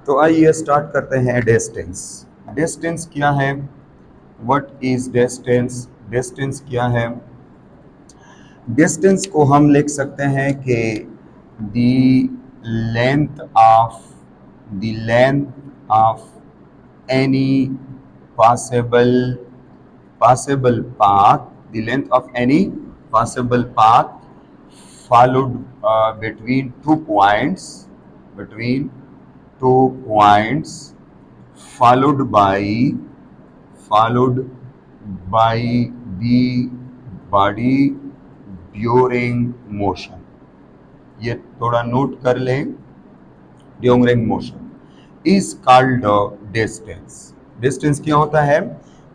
तो आइए स्टार्ट करते हैं डिस्टेंस। डिस्टेंस क्या है? What is distance? डिस्टेंस क्या है? डिस्टेंस को हम लिख सकते हैं कि the length of the length of any possible possible path, the length of any possible path followed between two points followed by followed by the body during motion। ये थोड़ा नोट कर लें। During motion is called distance. Distance क्या होता है?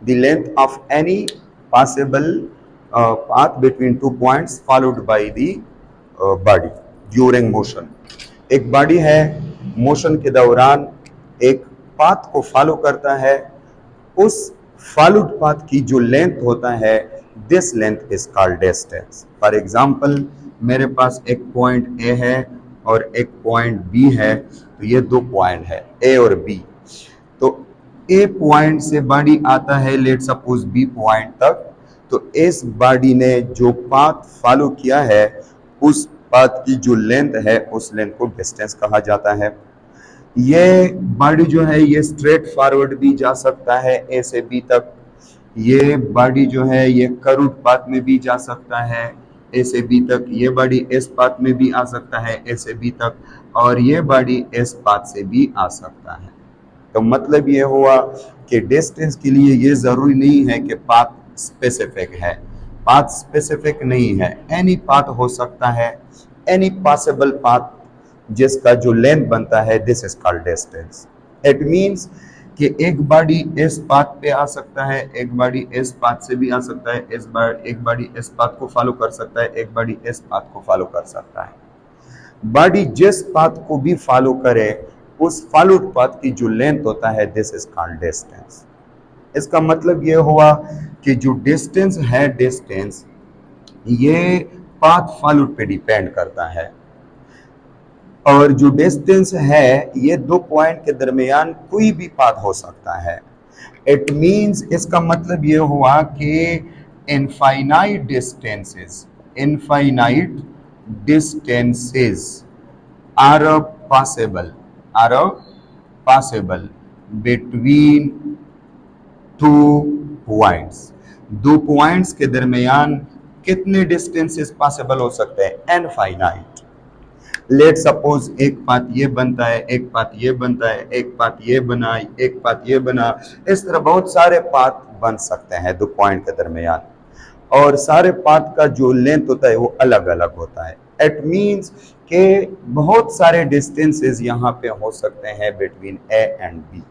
The length of any possible path between two points followed by the body during motion. एक body है, motion के दौरान एक पाथ को फॉलो करता है, उस फॉलोड पाथ की जो लेंथ होता है, this length is called distance. For example, मेरे पास एक पॉइंट ए है और एक पॉइंट बी है, तो ये दो पॉइंट है ए और बी। तो ए पॉइंट से बॉडी आता है लेट सपोज बी पॉइंट तक, तो इस बॉडी ने जो पाथ फॉलो किया है, उस पाथ की जो लेंथ है, उस लेंथ को डिस्टेंस कहा जाता है। ये बॉडी जो है ये स्ट्रेट फॉरवर्ड भी जा सकता है ए से बी तक। ये बॉडी जो है ये कर्व्ड पाथ में भी जा सकता है ए से बी तक। ये बॉडी इस पाथ में भी आ सकता है ए से बी तक, और ये बॉडी इस पाथ से भी आ सकता है। तो मतलब ये हुआ कि डिस्टेंस के लिए ये जरूरी नहीं है कि पाथ स्पेसिफिक है। पाथ स्पेसिफिक नहीं है, एनी पाथ हो सकता है, एनी पॉसिबल पाथ जिसका जो लेंथ बनता है, this is called distance. It means कि एक बॉडी इस पाथ पे आ सकता है, एक बॉडी इस पाथ से भी आ सकता है, एक बॉडी इस पाथ को फॉलो कर सकता है, एक बॉडी इस पाथ को फॉलो कर सकता है। बॉडी जिस पाथ को भी फॉलो करे, उस फॉलोड पाथ की जो लेंथ होता है, दिस इज कॉल्ड डिस्टेंस। इसका मतलब ये हुआ कि जो डिस्टेंस है, डिस्टेंस ये पाथ फॉलोड पे डिपेंड करता है, और जो डिस्टेंस है ये दो पॉइंट के दरमियान कोई भी पाथ हो सकता है। इट मींस, इसका मतलब ये हुआ कि infinite distances are possible between two points. दो पॉइंट्स के दरमियान कितने डिस्टेंसेस पॉसिबल हो सकते हैं? इनफाइनाइट। लेट सपोज एक पाथ ये बनता है, एक पाथ ये बनता है, एक पाथ ये बना, एक पाथ ये बना, इस तरह बहुत सारे पाथ बन सकते हैं दो पॉइंट के दरमियान, और सारे पाथ का जो लेंथ होता है वो अलग अलग होता है। इट मींस के बहुत सारे डिस्टेंसेस यहाँ पे हो सकते हैं बिटवीन ए एंड बी।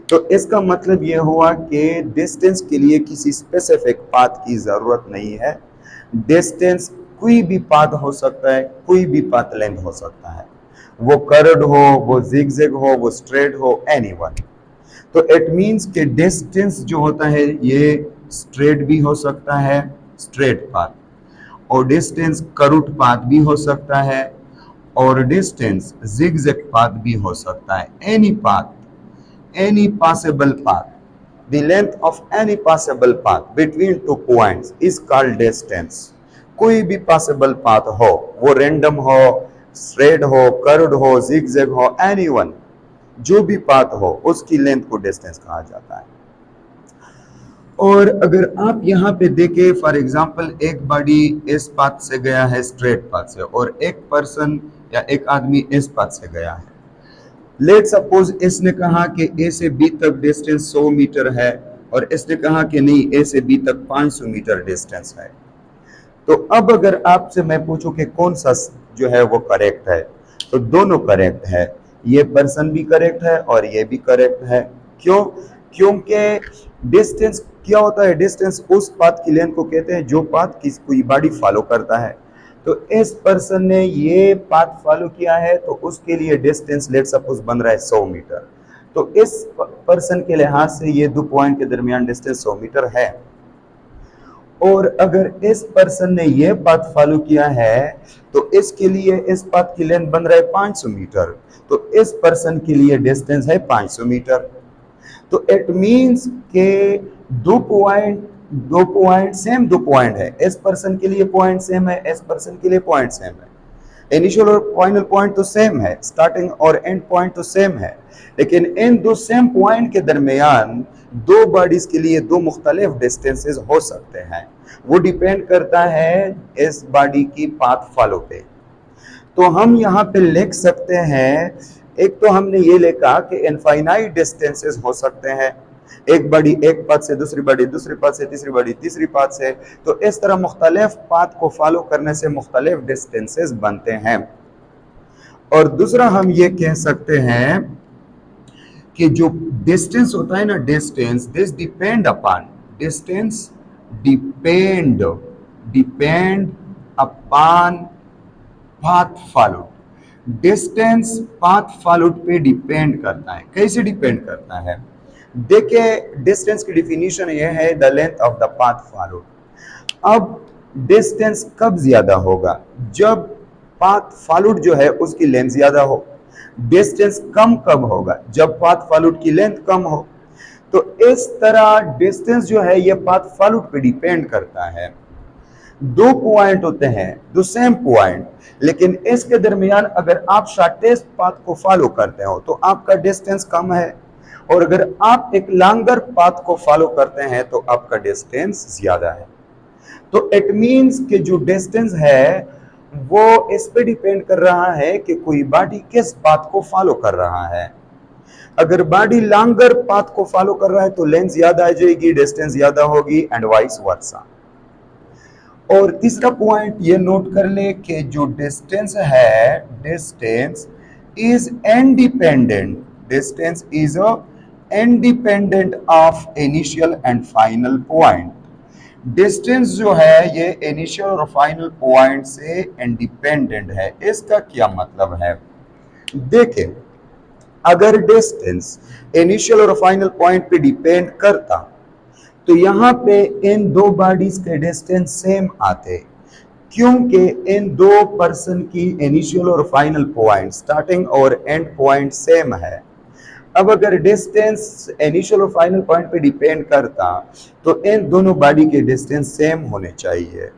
तो इसका मतलब ये हुआ कि डिस्टेंस के लिए किसी स्पेसिफिक पाथ की जरूरत नहीं है। डिस्टेंस कोई भी पाथ हो सकता है, कोई भी पाथ लेंथ हो सकता है, वो कर्व्ड हो, वो जिगजैग हो, वो स्ट्रेट हो, एनीवन। तो इट मींस कि डिस्टेंस जो होता है ये स्ट्रेट भी हो सकता है, स्ट्रेट पाथ, और डिस्टेंस कर्व्ड पाथ भी हो सकता है, और डिस्टेंस जिगजैग पाथ भी हो सकता है। Any path, any possible path, the length of any possible path between two points is called distance। कोई भी possible path हो, वो random हो, straight हो, curved हो, zigzag हो, anyone, जो भी path हो उसकी लेंथ को डिस्टेंस कहा जाता है। और अगर आप यहाँ पे देखें, फॉर एग्जांपल एक बॉडी इस पाथ से गया है, स्ट्रेट पाथ से, और एक पर्सन या एक आदमी इस पाथ से गया है। लेट सपोज इसने कहा कि ए से बी तक डिस्टेंस 100 मीटर है, और इसने कहा कि नहीं, ए से बी तक 500 मीटर डिस्टेंस है। तो अब अगर आपसे मैं पूछूं कि कौन सा जो है वो करेक्ट है, तो दोनों करेक्ट है। ये पर्सन भी करेक्ट है और ये भी करेक्ट है। क्यों? क्योंकि डिस्टेंस क्या होता है? डिस्टेंस उस पाथ की लेंथ को कहते हैं जो पाथ की कोई बॉडी फॉलो करता है। तो इस पर्सन ने ये पाथ फॉलो किया है, तो उसके लिए डिस्टेंस लेट सपोज बन रहा है 100 मीटर। तो इस पर्सन के लिहाज से ये दो पॉइंट के दरमियान डिस्टेंस 100 मीटर है। और अगर इस पर्सन ने ये पाथ फॉलो किया है तो इसके लिए इस पाथ की लेंथ बन रहा है 500 मीटर, तो इस पर्सन के लिए डिस्टेंस है 500 मीटर। तो इट मींस के दो पॉइंट है, इस पर्सन के लिए पॉइंट सेम है, इस पर्सन के लिए पॉइंट सेम है। इनिशियल और फाइनल पॉइंट तो सेम है, स्टार्टिंग और एंड पॉइंट तो सेम है, लेकिन इन दो सेम पॉइंट के दरमियान दो बॉडीज के लिए दो मुख्तलिफ डिस्टेंसेस हो सकते हैं। वो डिपेंड करता है इस बॉडी की पाथ फॉलो पे। तो हम यहाँ पे लिख सकते हैं, एक तो हमने ये लिखा कि इनफाइनाइट डिस्टेंसेस हो सकते हैं, एक बॉडी एक पाथ से, दूसरी बॉडी दूसरी पाथ से, तीसरी बॉडी तीसरी पाथ से। तो इस तरह मुख्तलिफ पाथ को फॉलो करने से मुख्तलिफ डिस्टेंसेस बनते हैं। और दूसरा हम ये कह सकते हैं कि जो डिस्टेंस होता है ना, distance this depend upon, distance depend upon path followed. Distance path followed पे डिपेंड करता है। कैसे डिपेंड करता है? देखिए, डिस्टेंस की डिफिनीशन ये है the length of the path followed. अब डिस्टेंस कब ज्यादा होगा? जब पाथ फॉलोड जो है उसकी लेंथ ज्यादा हो। डिस्टेंस कम कब होगा? जब पाथ फॉलोड की लेंथ कम हो। तो इस तरह डिस्टेंस जो है ये पाथ फॉलोड पे डिपेंड करता है। दो पॉइंट होते हैं, दो सेम पॉइंट, लेकिन इसके दरमियान अगर आप शॉर्टेस्ट पाथ को फॉलो करते हो तो आपका डिस्टेंस कम है, और अगर आप एक लॉन्गर पाथ को फॉलो करते हैं तो आपका डिस्टेंस ज्यादा है। तो इट मींस कि जो डिस्टेंस है वो इस पे डिपेंड कर रहा है कि कोई बॉडी किस पाथ को फॉलो कर रहा है। अगर बॉडी लॉन्गर पाथ को फॉलो कर रहा है तो लेंथ ज्यादा आ जाएगी, डिस्टेंस ज्यादा होगी, एंड वाइस वर्सा। और तीसरा पॉइंट ये नोट कर ले कि जो डिस्टेंस है, distance is independent, distance is independent of initial and final point. Distance जो है ये इनिशियल और फाइनल पॉइंट से इंडिपेंडेंट है। इसका क्या मतलब है? देखें, अगर डिस्टेंस इनिशियल और फाइनल पॉइंट पे डिपेंड करता तो यहां पे इन दो बॉडीज के डिस्टेंस सेम आते, क्योंकि इन दो पर्सन की इनिशियल और फाइनल पॉइंट, स्टार्टिंग और एंड पॉइंट सेम है। अब अगर डिस्टेंस इनिशियल और फाइनल पॉइंट पे डिपेंड करता तो इन दोनों बॉडी के डिस्टेंस सेम होने चाहिए।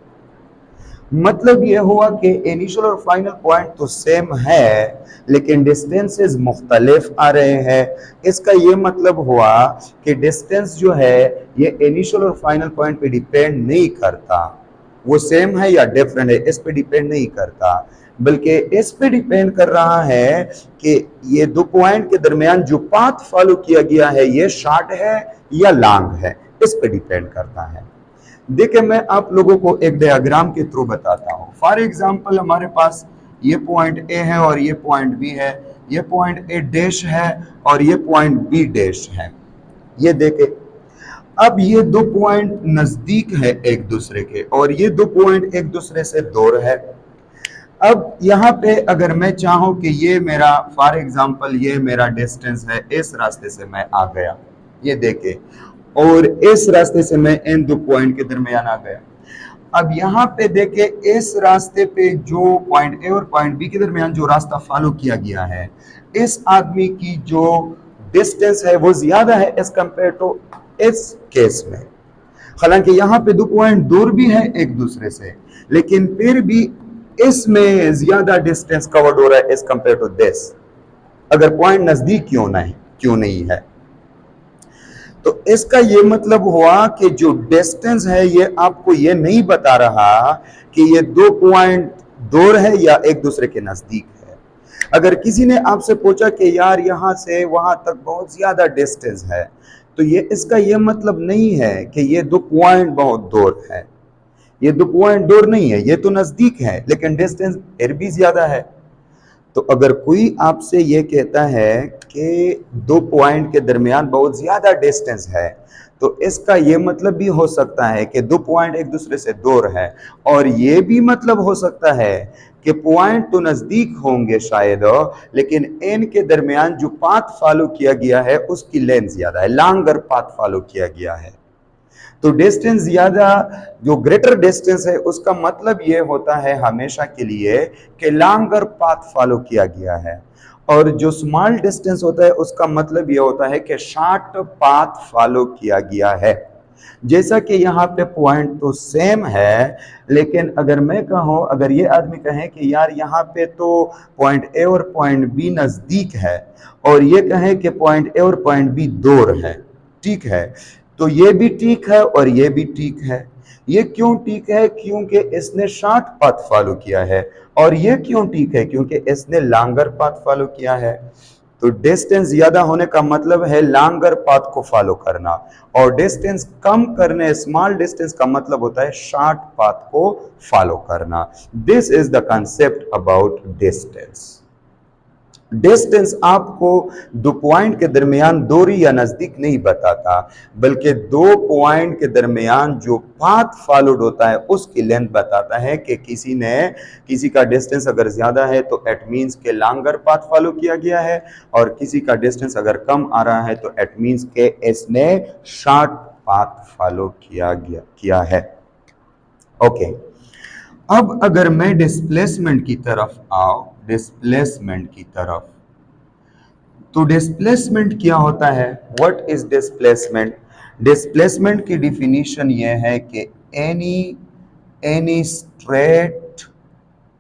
मतलब यह हुआ कि इनिशियल और फाइनल पॉइंट तो सेम है लेकिन डिस्टेंसेस मुख्तलिफ आ रहे हैं। इसका यह मतलब हुआ कि डिस्टेंस जो है ये इनिशियल और फाइनल पॉइंट पे डिपेंड नहीं करता, वो सेम है या डिफरेंट है इस पे डिपेंड नहीं करता, बल्कि इस पे डिपेंड कर रहा है कि ये दो पॉइंट के दरमियान जो पाथ फॉलो किया गया है ये शॉर्ट है या लॉन्ग है, इस पे डिपेंड करता है। देखिए, मैं आप लोगों को एक डायग्राम के थ्रू बताता हूं। फॉर एग्जांपल, हमारे पास ये पॉइंट ए है और ये पॉइंट बी है, ये पॉइंट ए डैश है और ये पॉइंट बी डैश है। ये देखें, अब ये दो पॉइंट नजदीक है एक दूसरे के और ये दो पॉइंट एक दूसरे से दूर है। अब यहाँ पे अगर मैं चाहूं कि ये मेरा, फॉर एग्जांपल ये मेरा डिस्टेंस है, इस रास्ते से मैं आ गया, ये देखे, और इस रास्ते से मैं इन दो पॉइंट के दरमियान आ गया। अब यहाँ पे देखे, इस रास्ते पे जो पॉइंट ए और पॉइंट बी के दरमियान जो रास्ता फॉलो किया गया है, इस आदमी की जो डिस्टेंस है वो ज्यादा है एज कंपेयर टू इस केस में। हालांकि यहाँ पे दो पॉइंट दूर भी है एक दूसरे से, लेकिन फिर भी इसमें ज्यादा डिस्टेंस कवर्ड हो रहा है एज कंपेयर टू दिस, अगर पॉइंट नजदीक क्यों नहीं है। तो इसका ये मतलब हुआ कि जो डिस्टेंस है ये आपको ये नहीं बता रहा कि ये दो पॉइंट दूर है या एक दूसरे के नजदीक है। अगर किसी ने आपसे पूछा कि यार यहां से वहां तक बहुत ज्यादा डिस्टेंस है, तो ये इसका ये मतलब नहीं है कि ये दो पॉइंट बहुत दूर है। ये दो पॉइंट दूर नहीं है, ये तो नजदीक है, लेकिन डिस्टेंस फिर भी ज्यादा है। तो अगर कोई आपसे ये कहता है कि दो पॉइंट के दरमियान बहुत ज्यादा डिस्टेंस है, तो इसका ये मतलब भी हो सकता है कि दो पॉइंट एक दूसरे से दूर है, और ये भी मतलब हो सकता है कि पॉइंट तो नजदीक होंगे शायद, लेकिन इनके दरमियान जो पाथ फॉलो किया गया है उसकी लेंथ ज्यादा है, लॉन्गर पाथ फॉलो किया गया है। तो डिस्टेंस ज्यादा, जो ग्रेटर डिस्टेंस है उसका मतलब ये होता है हमेशा के लिए कि लॉन्गर पाथ फॉलो किया गया है, और जो स्मॉल डिस्टेंस होता है उसका मतलब ये होता है कि शॉर्ट पाथ फॉलो किया गया है। जैसा कि यहाँ पे पॉइंट तो सेम है, लेकिन अगर मैं कहूँ, अगर ये आदमी कहे कि यार यहाँ पे तो पॉइंट ए और पॉइंट बी नजदीक है, और ये कहे कि पॉइंट ए और पॉइंट बी दूर है, ठीक है, तो ये भी ठीक है और ये भी ठीक है। ये क्यों ठीक है? क्योंकि इसने शॉर्ट पाथ फॉलो किया है। और ये क्यों ठीक है? क्योंकि इसने लॉन्गर पाथ फॉलो किया है। तो डिस्टेंस ज्यादा होने का मतलब है लॉन्गर पाथ को फॉलो करना, और डिस्टेंस कम करने, स्मॉल डिस्टेंस का मतलब होता है शॉर्ट पाथ को फॉलो करना। This is the concept about distance. Distance आपको दो पॉइंट के दरमियान दूरी या नजदीक नहीं बताता, बल्कि दो पॉइंट के दरमियान जो पाथ फॉलोड होता है उसकी लेंथ बताता है कि किसी का डिस्टेंस अगर ज्यादा है तो इट मींस के लॉन्गर पाथ फॉलो किया गया है, और किसी का डिस्टेंस अगर कम आ रहा है तो इट मींस के इसने शॉर्ट पाथ फॉलो किया है। ओके, अब अगर मैं डिस्प्लेसमेंट की तरफ आऊं, डिस्प्लेसमेंट की तरफ, तो डिस्प्लेसमेंट क्या होता है? What is displacement? डिस्प्लेसमेंट की डिफिनीशन ये है कि any any straight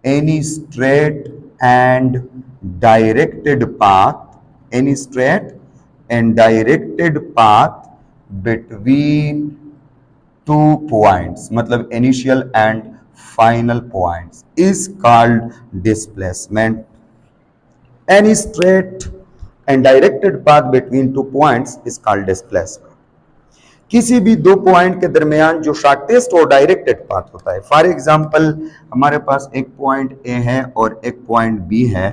any straight and directed path any straight and directed path between two points, मतलब initial and final points, is called displacement. Any straight and directed path between two points is called displacement. किसी भी दो point के दरमियान जो shortest और directed path होता है, फॉर एग्जांपल हमारे पास एक पॉइंट ए है और एक पॉइंट बी है,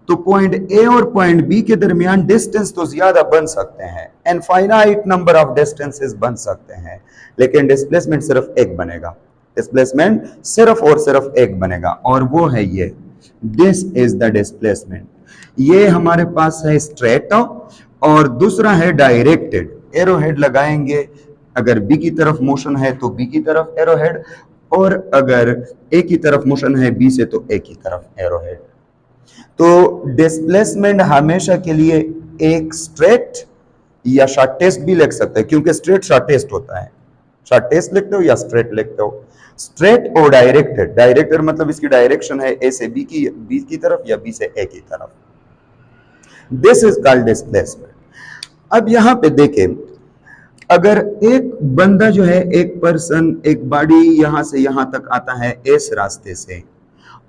तो पॉइंट ए और पॉइंट बी के दरमियान डिस्टेंस तो ज्यादा बन सकते हैं, इनफाइनाइट नंबर ऑफ डिस्टेंसेस बन सकते हैं, लेकिन डिस्प्लेसमेंट सिर्फ एक बनेगा। डिस्प्लेसमेंट सिर्फ और सिर्फ एक बनेगा, और वो है ये, दिस इज द डिस्प्लेसमेंट। ये हमारे पास है स्ट्रेट और दूसरा है डायरेक्टेड। एरो हेड लगाएंगे, अगर बी की तरफ मोशन है तो बी की तरफ एरो हेड, और अगर ए की तरफ मोशन है बी से तो ए की तरफ एरो हेड। तो डिस्प्लेसमेंट हमेशा के लिए एक स्ट्रेट या शॉर्टेस्ट भी लिख सकते हैं, क्योंकि स्ट्रेट शॉर्टेस्ट होता है। शॉर्टेस्ट लिखते हो या स्ट्रेट लिखते हो। स्ट्रेट और डायरेक्टेड, डायरेक्टेड मतलब इसकी डायरेक्शन है ए से बी की तरफ या बी से ए की तरफ। This is called displacement. अब यहां पे देखें, अगर एक बंदा जो है, एक पर्सन, एक बॉडी यहां से यहां तक आता है इस रास्ते से,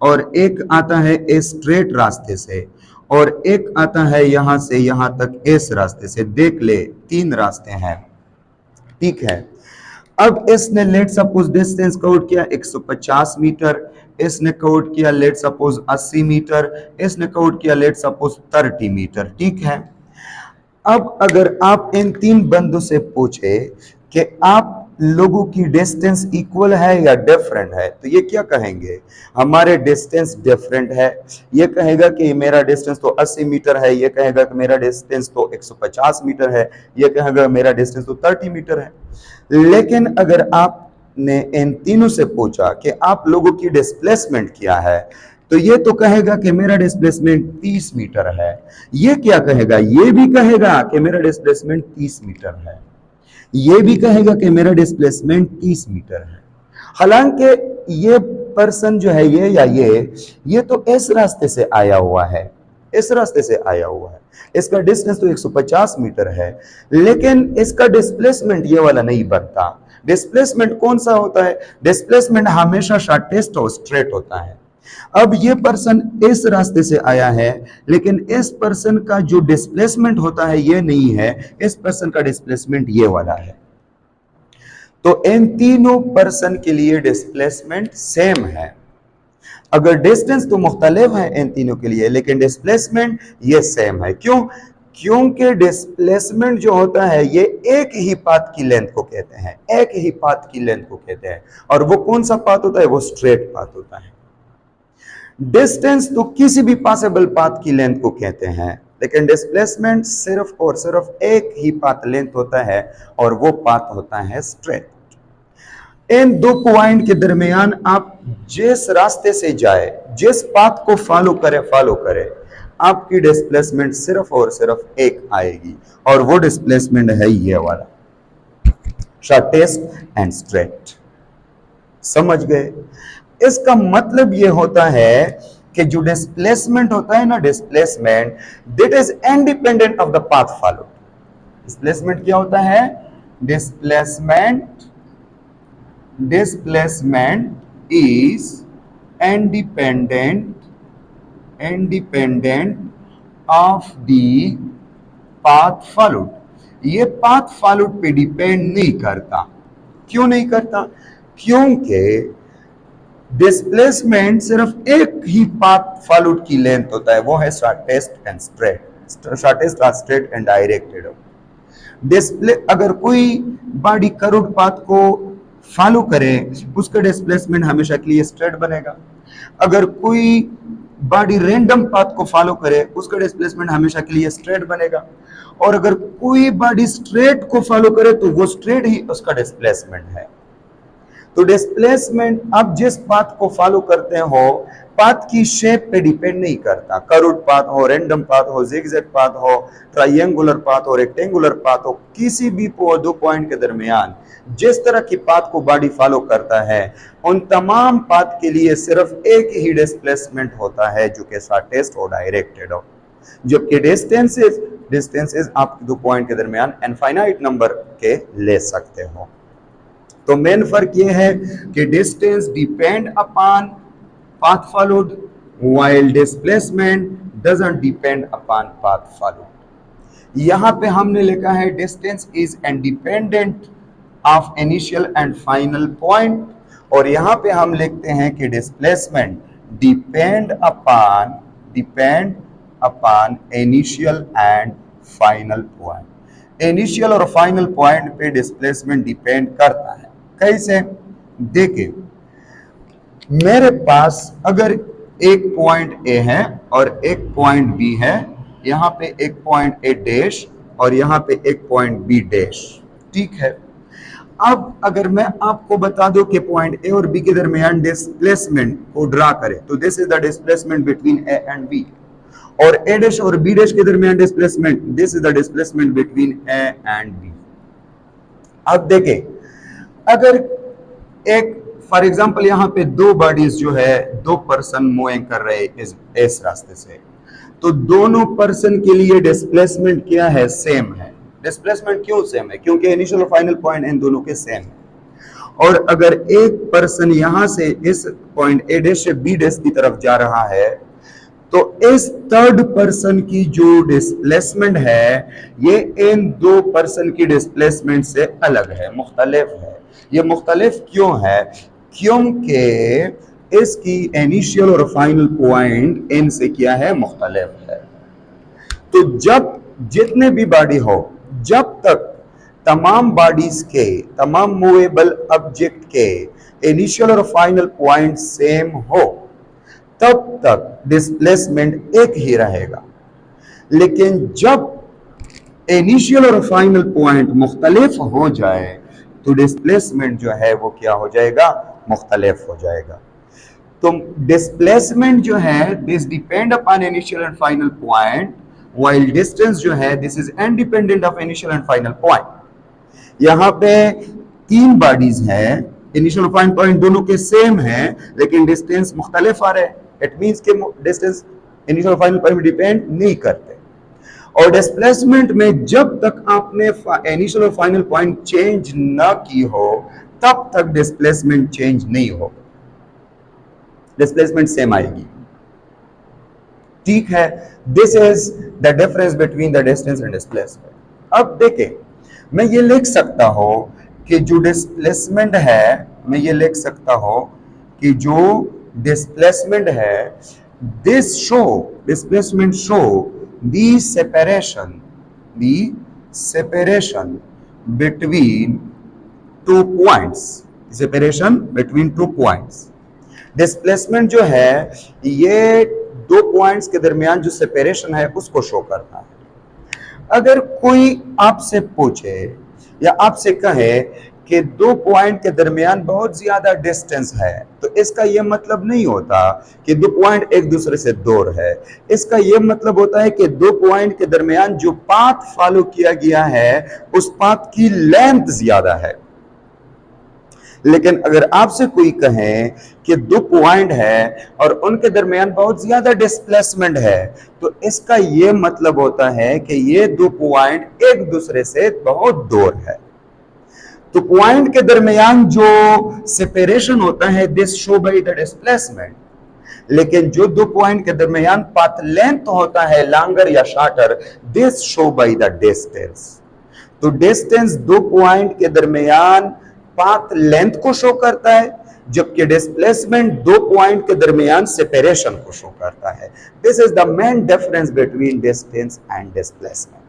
और एक आता है इस स्ट्रेट रास्ते से, और एक आता है यहां से यहां तक इस रास्ते से, देख ले तीन रास्ते हैं, ठीक है। अब इसने लेट सपोज डिस्टेंस काउंट किया 150 मीटर, इसने काउंट किया लेट सपोज 80 मीटर, इसने काउंट किया लेट सपोज 30 मीटर, ठीक है। अब अगर आप इन तीन बंदों से पूछे कि आप लोगों की डिस्टेंस इक्वल है या डिफरेंट है, तो ये क्या कहेंगे? हमारे डिस्टेंस डिफरेंट है। ये कहेगा कि मेरा डिस्टेंस तो 80 मीटर है, ये कहेगा कि मेरा डिस्टेंस तो 150 मीटर है, ये कहेगा मेरा डिस्टेंस तो 30 मीटर है। लेकिन अगर आपने इन तीनों से पूछा कि आप लोगों की डिस्प्लेसमेंट क्या है, तो ये तो कहेगा कि मेरा डिस्प्लेसमेंट 30 मीटर है। ये क्या कहेगा? ये भी कहेगा कि मेरा डिस्प्लेसमेंट 30 मीटर है। ये भी कहेगा कि मेरा डिस्प्लेसमेंट 30 मीटर है। हालांकि ये पर्सन जो है, ये या ये तो इस रास्ते से आया हुआ है, इस रास्ते से आया हुआ है, इसका डिस्टेंस तो 150 मीटर है, लेकिन इसका डिस्प्लेसमेंट ये वाला नहीं बनता। डिस्प्लेसमेंट कौन सा होता है? डिस्प्लेसमेंट हमेशा शॉर्टेस्ट और स्ट्रेट होता है। अब ये पर्सन इस रास्ते से आया है, लेकिन इस पर्सन का जो डिस्प्लेसमेंट होता है ये नहीं है, इस पर्सन का डिस्प्लेसमेंट ये वाला है। तो इन तीनों पर्सन के लिए डिस्प्लेसमेंट सेम है। अगर डिस्टेंस तो मुख्तलिफ है इन तीनों के लिए, लेकिन डिस्प्लेसमेंट ये सेम है। क्यों? क्योंकि डिस्प्लेसमेंट जो होता है ये एक ही पाथ की लेंथ को कहते हैं, एक ही पाथ की लेंथ को कहते हैं, और वो कौन सा पाथ होता है? वो स्ट्रेट पाथ होता है। डिस्टेंस तो किसी भी पॉसिबल पाथ की लेंथ को कहते हैं, लेकिन डिस्प्लेसमेंट सिर्फ और सिर्फ एक ही पाथ लेंथ होता है और वो पाथ होता है स्ट्रेट। इन दो पॉइंट के दरमियान आप जिस रास्ते से जाए, जिस पाथ को फॉलो करे, आपकी डिस्प्लेसमेंट सिर्फ और सिर्फ एक आएगी और वो डिस्प्लेसमेंट है ये वाला, शॉर्टेस्ट एंड स्ट्रेट। समझ गए? इसका मतलब ये होता है कि जो डिस्प्लेसमेंट होता है ना, displacement that is independent of the path follow. Displacement क्या होता है? Displacement is independent of the path followed। ये पाथ फॉलोड पे डिपेंड नहीं करता। क्यों नहीं करता? क्योंकि डिस्प्लेसमेंट सिर्फ एक ही पाथ फॉलोड की लेंथ होता है, वो है shortest and straight and directed. अगर कोई बॉडी कर्व्ड पाथ को फॉलो करे, उसका डिस्प्लेसमेंट हमेशा के लिए स्ट्रेट बनेगा। अगर कोई बॉडी रैंडम पाथ को फॉलो करे, उसका डिस्प्लेसमेंट हमेशा के लिए स्ट्रेट बनेगा। और अगर कोई बॉडी स्ट्रेट को फॉलो करे तो वो स्ट्रेट ही उसका डिस्प्लेसमेंट है। तो डिस्प्लेसमेंट आप जिस पाथ को फॉलो करते हो, पाथ की शेप पे डिपेंड नहीं करता। कर्व्ड पाथ हो, रैंडम पाथ हो, जिगजैग पाथ हो, ट्रायंगुलर पाथ हो, रेक्टेंगुलर पाथ हो, किसी भी दो पॉइंट के दरमियान जिस तरह की पाथ को बॉडी फॉलो करता है, उन तमाम पाथ के लिए सिर्फ एक ही डिस्प्लेसमेंट होता है जो कि शॉर्टेस्ट और डायरेक्टेड हो। जबकि डिस्टेंसेस आप दो पॉइंट के दरमियान इनफाइनाइट नंबर के ले सकते हो। तो मेन फर्क ये है कि distance depend upon path followed while displacement doesn't depend upon path followed. यहां पे हमने लिखा है distance is independent of initial and final point, और यहां पे हम लिखते हैं कि displacement depend upon initial and final point. Initial और फाइनल पॉइंट पे डिस्प्लेसमेंट डिपेंड करता है। कैसे? देखिए, मेरे पास अगर एक पॉइंट ए है और एक पॉइंट बी है, यहां पे एक पॉइंट ए डैश और यहां पे एक पॉइंट बी डैश, ठीक है। अब अगर मैं आपको बता दूं कि पॉइंट ए और बी के दरमियान डिस्प्लेसमेंट को ड्रा करें, तो this is the displacement between A and B, और ए डैश और बी डैश के दरमियान displacement, this is the displacement between A and B. अब देखें, अगर एक फॉर एग्जांपल यहां पे दो बॉडीज जो है, दो पर्सन मूविंग कर रहे इस रास्ते से, तो दोनों पर्सन के लिए डिस्प्लेसमेंट क्या है? सेम है। डिस्प्लेसमेंट क्यों सेम है? क्योंकि इनिशियल और फाइनल पॉइंट इन दोनों के सेम है। और अगर एक पर्सन यहां से इस पॉइंट ए डैश से बी डैश की तरफ जा रहा है, तो इस थर्ड पर्सन की जो डिस्प्लेसमेंट है, ये इन दो पर्सन की डिस्प्लेसमेंट से अलग है, मुख्तलिफ है। ये मुख्तलिफ क्यों है? क्योंकि इसकी इनिशियल और फाइनल पॉइंट इनसे क्या है? मुख्तलिफ है। तो जब जितने भी बॉडी हो, जब तक तमाम बॉडीज के, तमाम मूवेबल ऑब्जेक्ट के इनिशियल और फाइनल पॉइंट सेम हो, तब तक डिस्प्लेसमेंट एक ही रहेगा। लेकिन जब इनिशियल और फाइनल पॉइंट मुख्तलिफ हो जाए, तो डिस्प्लेसमेंट जो है वो क्या हो जाएगा? मुख्तलिफ हो जाएगा। तो डिस्प्लेसमेंट जो है, this depend upon initial and final point, while distance जो है, this is independent of initial and final point. यहां पे तीन बॉडीज हैं, इनिशियल और फाइनल पॉइंट दोनों के सेम हैं, लेकिन डिस्टेंस मुख्तलिफ आ रहे हैं। इट मींस कि डिस्टेंस इनिशियल और फाइनल पॉइंट में डिपेंड नहीं करते। और डिस्प्लेसमेंट में जब तक आपने इनिशियल और फाइनल पॉइंट चेंज ना की हो, तब तक डिस्प्लेसमेंट चेंज नहीं हो, डिस्प्लेसमेंट सेम आएगी, ठीक है। This is the difference between the distance and displacement. अब देखें, मैं ये लिख सकता हूं कि जो डिस्प्लेसमेंट है, मैं ये लिख सकता हूं कि जो डिस्प्लेसमेंट है, this show, displacement show the separation between two points, separation between two points। Displacement जो है, ये दो पॉइंट्स के दरमियान जो सेपरेशन है उसको शो करता है। अगर कोई आपसे पूछे या आपसे कहे कि दो पॉइंट के दरमियान बहुत ज्यादा डिस्टेंस है, तो इसका यह मतलब नहीं होता कि दो पॉइंट एक दूसरे से दूर है। इसका यह मतलब होता है कि दो पॉइंट के दरमियान जो पाथ फॉलो किया गया है उस पाथ की लेंथ ज्यादा है। लेकिन अगर आपसे कोई कहे कि दो पॉइंट है और उनके दरमियान बहुत ज्यादा डिस्प्लेसमेंट है, तो इसका यह मतलब होता है कि ये दो पॉइंट एक दूसरे से बहुत दूर है। तो पॉइंट के दरमियान जो सेपरेशन होता है this show by the displacement, लेकिन जो दो पॉइंट के दरमियान पाथ लेंथ होता है लॉन्गर या shorter this show by the distance. तो डिस्टेंस दो पॉइंट के दरमियान पाथ लेंथ को शो करता है, जबकि डिस्प्लेसमेंट दो पॉइंट के दरमियान सेपरेशन को शो करता है। This is the main difference between distance and displacement.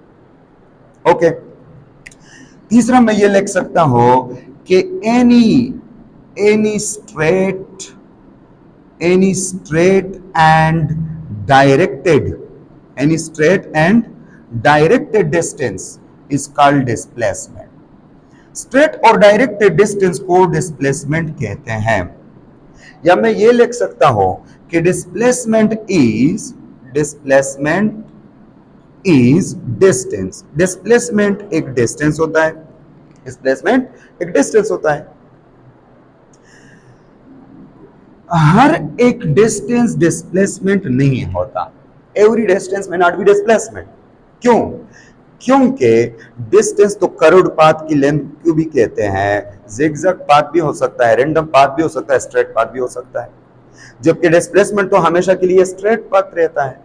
Okay, तीसरा मैं ये लिख सकता हूं कि any straight and directed distance is called displacement. Straight और डायरेक्टेड डिस्टेंस को डिस्प्लेसमेंट कहते हैं। या मैं ये लिख सकता हूं कि डिस्प्लेसमेंट इज डिस्टेंस। डिस्प्लेसमेंट एक डिस्टेंस होता है, हर एक डिस्टेंस डिस्प्लेसमेंट नहीं होता। एवरी डिस्टेंस में नॉट बी डिस्प्लेसमेंट। क्यों? क्योंकि डिस्टेंस तो कर्व्ड पाथ की लेंथ क्यों भी कहते हैं, जिगजैग पाथ भी हो सकता है, रैंडम पाथ भी हो सकता है, स्ट्रेट पाथ भी हो सकता है, जबकि डिस्प्लेसमेंट तो हमेशा के लिए स्ट्रेट पाथ रहता है।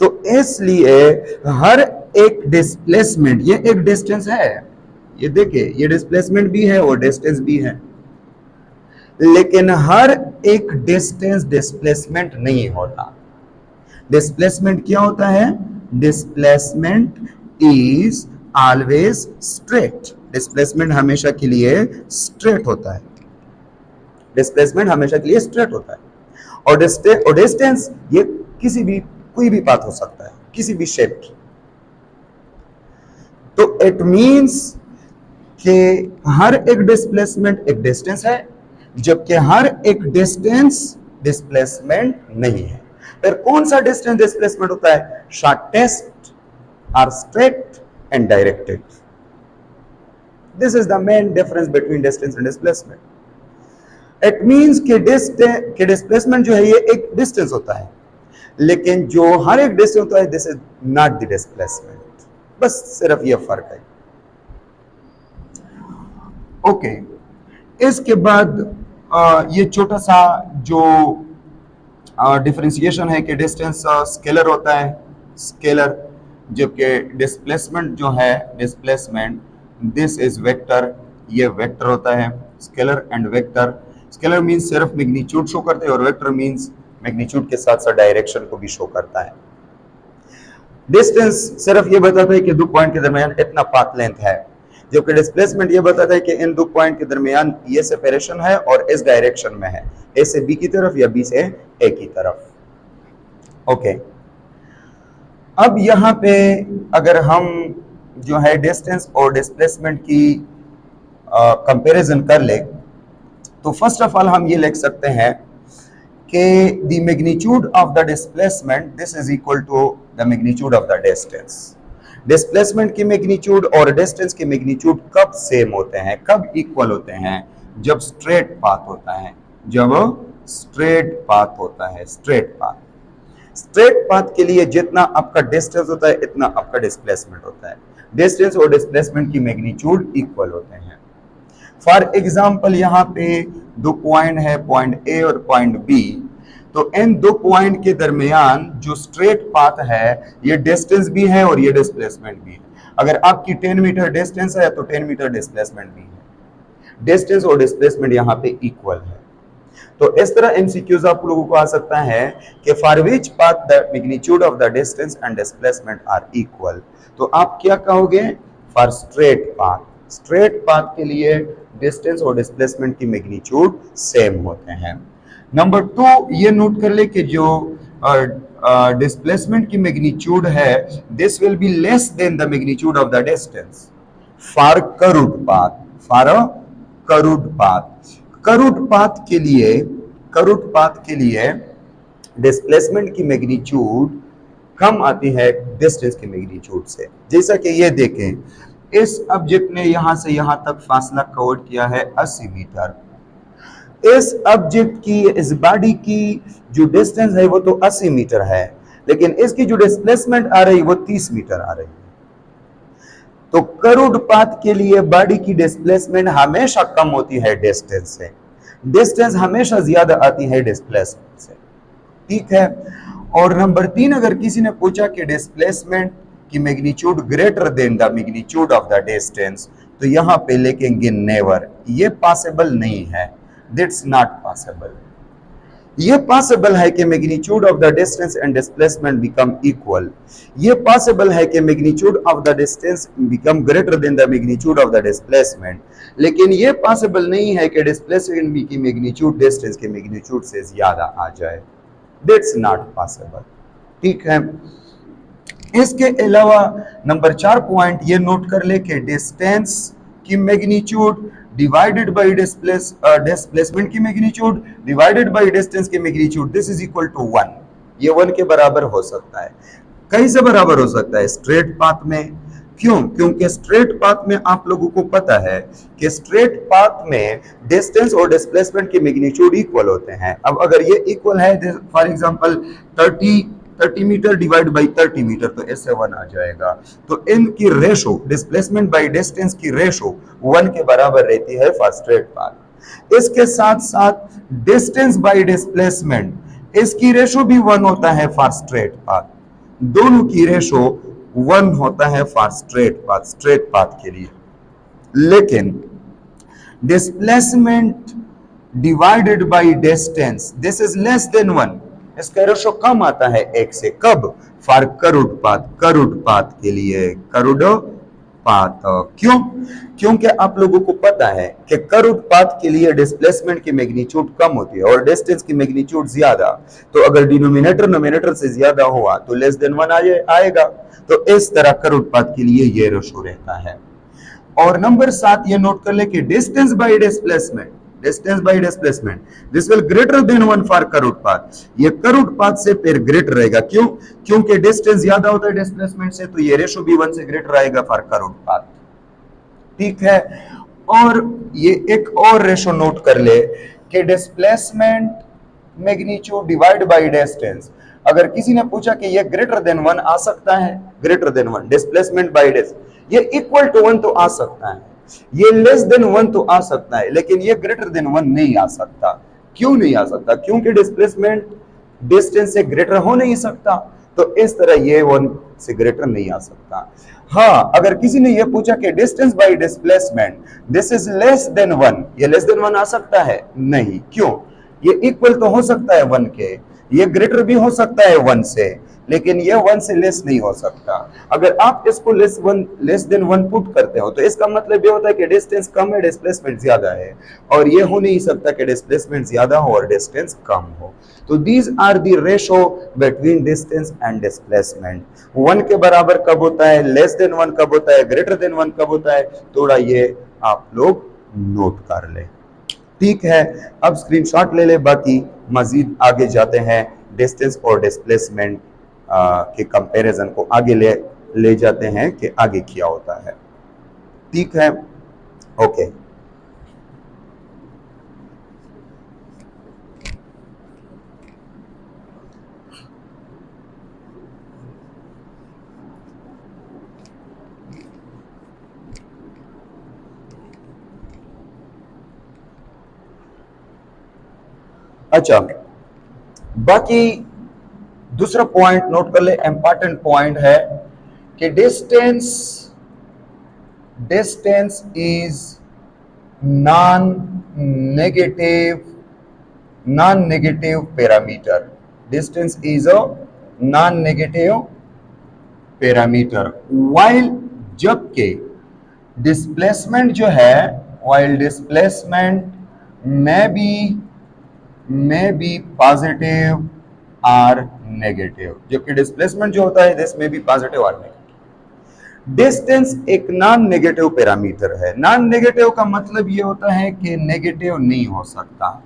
तो इसलिए हर एक डिस्प्लेसमेंट ये एक डिस्टेंस है। ये देखिए, ये डिस्प्लेसमेंट भी है और डिस्टेंस भी है, लेकिन हर एक डिस्टेंस डिस्प्लेसमेंट नहीं होता। डिस्प्लेसमेंट क्या होता है? Displacement is always straight. Displacement हमेशा के लिए स्ट्रेट होता है। डिस्प्लेसमेंट हमेशा के लिए स्ट्रेट होता है। और डिस्टेंस ये कोई भी पाथ हो सकता है, किसी भी शेप की। तो इट मींस कि हर एक डिस्प्लेसमेंट एक डिस्टेंस है, जबकि हर एक डिस्टेंस डिस्प्लेसमेंट नहीं है। फिर कौन सा डिस्टेंस डिस्प्लेसमेंट होता है? शॉर्टेस्ट और straight and directed. This is the main difference between distance and displacement. It means कि डिस्प्लेसमेंट जो है ये एक डिस्टेंस होता है, लेकिन जो हर एक डिस्टेंस होता है this is not the displacement. बस सिर्फ ये फर्क है। ओके, इसके बाद ये छोटा सा जो डिफरेंशिएशन है कि डिस्टेंस स्केलर होता है, स्केलर, जबकि डिस्प्लेसमेंट जो है डिस्प्लेसमेंट दिस इज वेक्टर, ये वेक्टर होता है। Scalar and vector, scalar means सिर्फ मैग्नीट्यूड शो करते हैं और वेक्टर मींस मैग्नीट्यूड के साथ साथ डायरेक्शन को भी शो करता है। डिस्टेंस सिर्फ ये बताता है कि दो पॉइंट के दरमियान इतना पाथ लेंथ है, जबकि डिस्प्लेसमेंट ये बताता है कि इन दो पॉइंट के दरमियान ये सेपरेशन है और इस डायरेक्शन में है, ए से बी की तरफ या बी से ए की तरफ। ओके, अब यहां पे अगर हम जो है डिस्टेंस और डिस्प्लेसमेंट की कंपैरिजन कर ले, तो फर्स्ट ऑफ ऑल हम ये लिख सकते हैं कि the magnitude of the displacement this is equal to the magnitude of the distance. Displacement की मैग्नीट्यूड और डिस्टेंस की मैग्नीट्यूड कब सेम होते हैं, कब इक्वल होते हैं? जब स्ट्रेट पाथ होता है, जब स्ट्रेट पाथ होता है। स्ट्रेट पाथ के लिए जितना आपका डिस्टेंस होता है इतना आपका डिस्प्लेसमेंट होता है। डिस्टेंस और डिस्प्लेसमेंट की मैग्नीट्यूड इक्वल होते हैं। फॉर एग्जाम्पल यहाँ पे दो पॉइंट है, पॉइंट ए और पॉइंट बी, तो इन दो पॉइंट के दरमियान जो स्ट्रेट पाथ है ये डिस्टेंस भी है और ये डिस्प्लेसमेंट भी है। अगर आपकी 10 मीटर डिस्टेंस है तो 10 मीटर डिस्प्लेसमेंट भी है। डिस्टेंस और डिस्प्लेसमेंट यहाँ पे इक्वल है। तो इस तरह एमसीक्यूज आप लोगों को आ सकता है कि for which path the magnitude of the distance and displacement are equal. तो आप क्या कहोगे? फॉर स्ट्रेट पाथ के लिए डिस्टेंस और डिस्प्लेसमेंट की मैग्नीट्यूड सेम होते हैं। नंबर 2 ये नोट कर ले कि जो डिस्प्लेसमेंट की मैग्नीट्यूड है, this will be less than the magnitude of the distance for curved path, for a curved path. Curved path के लिए डिस्प्लेसमेंट की मैग्नीट्यूड कम आती है डिस्टेंस की मैग्नीट्यूड से। जैसा कि ये देखें, इस ऑब्जेक्ट ने यहां से यहां तक फासला कवर किया है 80 मीटर। इस ऑब्जेक्ट की, इस बॉडी की जो डिस्टेंस है वो तो 80 मीटर है, लेकिन इसकी जो डिस्प्लेसमेंट आ रही है वो 30 मीटर आ रही है। तो करूड पाथ के लिए बॉडी की डिस्प्लेसमेंट हमेशा कम होती है डिस्टेंस से, डिस्टेंस हमेशा ज्यादा आती है डिस्प्लेसमेंट से। ठीक है। और नंबर 3, अगर किसी ने पूछा कि डिस्प्लेसमेंट की magnitude greater than the magnitude of the distance, तो यहां पे लिखेंगे नेवर। ये पॉसिबल नहीं है, दैट्स नॉट पॉसिबल। ये पॉसिबल है कि magnitude of the distance and displacement become equal. ये पॉसिबल है कि magnitude of the distance become greater than the magnitude of the displacement, लेकिन ये पॉसिबल नहीं है कि डिस्प्लेसमेंट की मैग्नीट्यूड डिस्टेंस के मैग्नीट्यूड से ज्यादा आ जाए। That's not possible. ठीक है। इसके अलावा नंबर 4 पॉइंट ये नोट कर ले कि डिस्टेंस की मैग्नीट्यूड डिवाइडेड बाय डिस्प्लेसमेंट की मैग्नीट्यूड डिवाइडेड बाय डिस्टेंस की magnitude, this is equal to 1। ये 1 के बराबर हो सकता है। कैसे बराबर हो सकता है? स्ट्रेट पाथ में। क्यों? क्योंकि स्ट्रेट पाथ में आप लोगों को पता है कि स्ट्रेट पाथ में डिस्टेंस और डिस्प्लेसमेंट की मैग्नीट्यूड इक्वल होते हैं। अब अगर ये इक्वल है, for example 30 metre divide by 30 metre, तो इससे 1 आ जाएगा। तो इनकी रेशो, डिस्प्लेसमेंट बाई डिस्टेंस की रेशो 1 के बराबर रहती है फॉर स्ट्रेट पाथ। इसके साथ साथ डिस्टेंस बाई डिस्प्लेसमेंट, इसकी रेशो भी 1 होता है फॉर स्ट्रेट पाथ। दोनों की रेशो 1 होता है फॉर स्ट्रेट पाथ के लिए। लेकिन displacement divided by distance, this is less than 1, इसका रेशो कम आता है 1 से। कब? फॉर करूड पाथ के लिए, करूड पाथ। क्यों? क्योंकि आप लोगों को पता है कि करूड पाथ के लिए डिस्प्लेसमेंट की मैग्नीट्यूड कम होती है और डिस्टेंस की मैग्नीट्यूड ज्यादा। तो अगर डिनोमिनेटर नोमिनेटर से ज्यादा हुआ तो लेस देन 1 आएगा। तो इस तरह करूड पाथ के लिए ये रेशो रहता है। और नंबर 7 ये नोट कर ले कि distance by displacement, this will greater than 1 for curved path. ये करूड पाथ से फिर ग्रेटर रहेगा। क्यों? क्योंकि डिस्टेंस ज्यादा होता है डिस्प्लेसमेंट से, तो ये रेशो भी 1 से ग्रेटर आएगा फॉर करूड पाथ। ठीक है। और ये एक और रेशो नोट कर ले कि displacement magnitude divide by distance. अगर किसी ने पूछा कि ये ग्रेटर देन 1 आ सकता है, greater than 1 displacement by distance, ये इक्वल टू 1 तो आ सकता है, ये लेस देन 1 तो आ सकता है, लेकिन ये ग्रेटर देन 1 नहीं आ सकता। क्यों नहीं आ सकता? क्योंकि डिस्प्लेसमेंट डिस्टेंस से ग्रेटर हो नहीं सकता, तो इस तरह ये 1 से ग्रेटर नहीं आ सकता। हाँ, अगर किसी ने ये पूछा कि distance by displacement this is less than 1, ये लेस देन 1 आ सकता है? नहीं। क्यों? ये इक्वल तो हो सकता है 1 के, ये ग्रेटर भी हो सकता है 1 से, लेकिन ये 1 से लेस नहीं हो सकता। अगर आप इसको लेस देन 1 पुट करते हो तो इसका मतलब ये होता है कि डिस्टेंस कम है, डिस्प्लेसमेंट ज्यादा है, और ये हो नहीं सकता कि डिस्प्लेसमेंट ज्यादा हो और डिस्टेंस कम हो। तो these are the ratio between distance and displacement. 1 के बराबर कब होता है, लेस देन 1 कब होता है, ग्रेटर देन 1 कब होता है, थोड़ा ये आप लोग नोट कर ले। ठीक है। अब स्क्रीनशॉट ले ले, बाकी मजीद आगे जाते हैं, डिस्टेंस और डिस्प्लेसमेंट के कंपैरिजन को आगे ले जाते हैं कि आगे क्या होता है। ठीक है। ओके। अच्छा, बाकी दूसरा पॉइंट नोट कर ले, इंपॉर्टेंट पॉइंट है कि distance is non negative parameter. Distance is a non negative parameter, while जबकि डिस्प्लेसमेंट जो है, while displacement may be positive or negative, जबकि डिस्प्लेसमेंट जो होता है दिस में भी पॉजिटिव और नेगेटिव। डिस्टेंस एक नॉन नेगेटिव पैरामीटर है। नॉन नेगेटिव का मतलब ये होता है कि नेगेटिव नहीं हो सकता।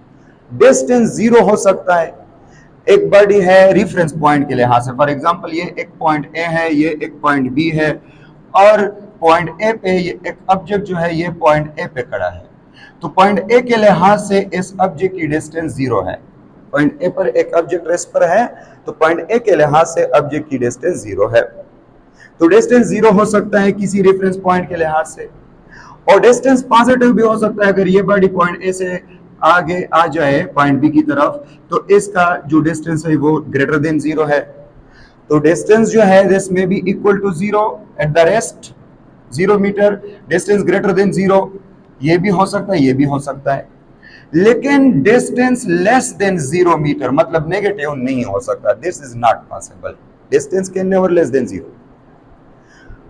डिस्टेंस जीरो हो सकता है। एक बॉडी है रेफरेंस पॉइंट के लिहाज से, फॉर एग्जांपल ये एक पॉइंट ए है, ये एक पॉइंट बी है, और पॉइंट ए पे ये एक ऑब्जेक्ट जो है ये पॉइंट ए पे खड़ा है, तो पॉइंट ए के लिहाज से इस ऑब्जेक्ट की डिस्टेंस जीरो है। पॉइंट ए पर एक ऑब्जेक्ट रेस्ट पर है, तो पॉइंट ए के लिहाज से ऑब्जेक्ट की डिस्टेंस जीरो है। तो डिस्टेंस जीरो हो सकता है किसी रेफरेंस पॉइंट के लिहाज से, और डिस्टेंस पॉजिटिव भी हो सकता है। अगर ये बॉडी पॉइंट ए से आगे आ जाए पॉइंट बी की तरफ, तो इसका जो डिस्टेंस है वो ग्रेटर देन जीरो है। तो डिस्टेंस जो है दिस में be equal to zero at the rest 0 metre, distance greater than zero, ये भी हो सकता है, ये भी हो सकता है। लेकिन डिस्टेंस लेस देन 0 मीटर मतलब नेगेटिव नहीं हो सकता। This is not possible. Distance can never less than zero.